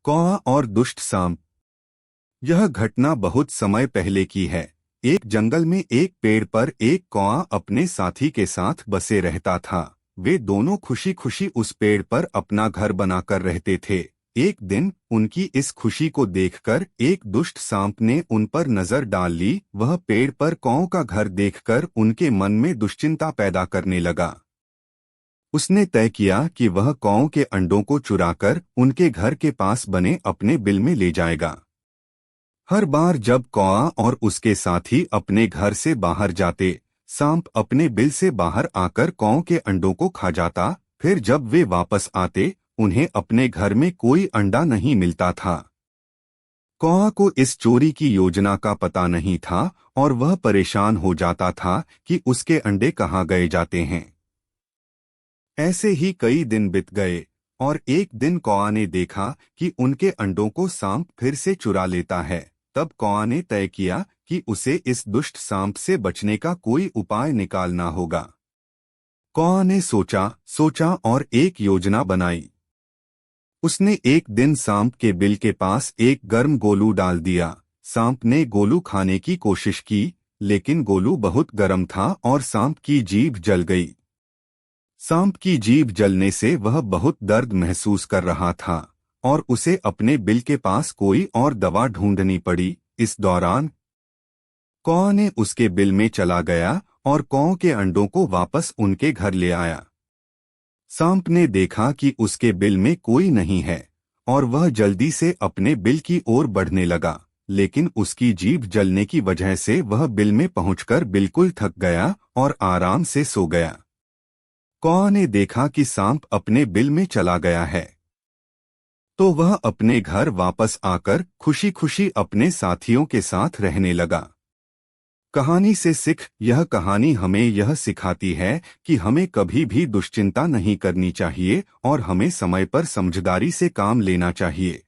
कौआ और दुष्ट सांप। यह घटना बहुत समय पहले की है। एक जंगल में एक पेड़ पर एक कौआ अपने साथी के साथ बसे रहता था। वे दोनों खुशी खुशी उस पेड़ पर अपना घर बनाकर रहते थे। एक दिन उनकी इस खुशी को देखकर एक दुष्ट सांप ने उन पर नजर डाल ली। वह पेड़ पर कौओं का घर देखकर उनके मन में दुश्चिंता पैदा करने लगा। उसने तय किया कि वह कौओं के अंडों को चुराकर उनके घर के पास बने अपने बिल में ले जाएगा। हर बार जब कौआ और उसके साथी अपने घर से बाहर जाते, सांप अपने बिल से बाहर आकर कौओं के अंडों को खा जाता। फिर जब वे वापस आते, उन्हें अपने घर में कोई अंडा नहीं मिलता था। कौआ को इस चोरी की योजना का पता नहीं था और वह परेशान हो जाता था कि उसके अंडे कहाँ गए जाते हैं। ऐसे ही कई दिन बीत गए और एक दिन कौआ ने देखा कि उनके अंडों को सांप फिर से चुरा लेता है। तब कौआ ने तय किया कि उसे इस दुष्ट सांप से बचने का कोई उपाय निकालना होगा। कौआ ने सोचा और एक योजना बनाई। उसने एक दिन सांप के बिल के पास एक गर्म गोलू डाल दिया। सांप ने गोलू खाने की कोशिश की, लेकिन गोलू बहुत गर्म था और सांप की जीभ जल गई। सांप की जीभ जलने से वह बहुत दर्द महसूस कर रहा था और उसे अपने बिल के पास कोई और दवा ढूंढनी पड़ी। इस दौरान कौआ ने उसके बिल में चला गया और कौओं के अंडों को वापस उनके घर ले आया। सांप ने देखा कि उसके बिल में कोई नहीं है और वह जल्दी से अपने बिल की ओर बढ़ने लगा, लेकिन उसकी जीभ जलने की वजह से वह बिल में पहुंचकर बिल्कुल थक गया और आराम से सो गया। कौआ ने देखा कि सांप अपने बिल में चला गया है, तो वह अपने घर वापस आकर खुशी खुशी अपने साथियों के साथ रहने लगा। कहानी से सीख। यह कहानी हमें यह सिखाती है कि हमें कभी भी दुश्चिंता नहीं करनी चाहिए और हमें समय पर समझदारी से काम लेना चाहिए।